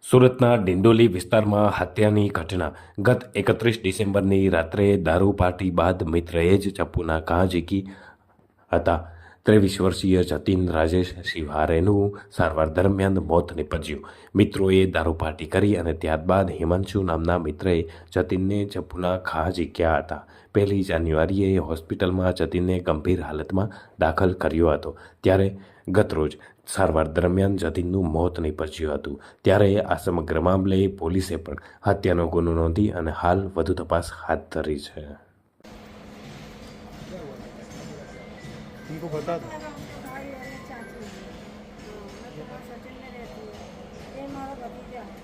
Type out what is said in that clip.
સુરતના ડિંડોલી વિસ્તારમાં હત્યાની ઘટના ગત 31 ડિસેમ્બરની રાત્રે દારૂ પાર્ટી બાદ મિત્રએ જ ચપ્પુના ઘા ઝીકી હતા. 23 વર્ષીય જતીન રાજેશ શિવારેનું સારવાર દરમિયાન મોત નીપજ્યું. મિત્રોએ દારૂ પાર્ટી કરી અને ત્યારબાદ હિમાંશુ નામના મિત્રએ જતીનને ચપ્પુના ઘા ઝીક્યા હતા. 1 જાન્યુઆરીએ હોસ્પિટલમાં જતીનને ગંભીર હાલતમાં દાખલ કર્યો હતો. ત્યારે ગતરોજ સારવાર દરમિયાન જતીનનું મોત નીપજ્યું હતું. ત્યારે આ સમગ્ર મામલે પોલીસે પણ હત્યાનો ગુનો નોંધી અને હાલ વધુ તપાસ હાથ ધરી છે. उनको बता दो। भाई और चाची मैं तो सचिन में रहती हूँ ये हमारा भतीजा है।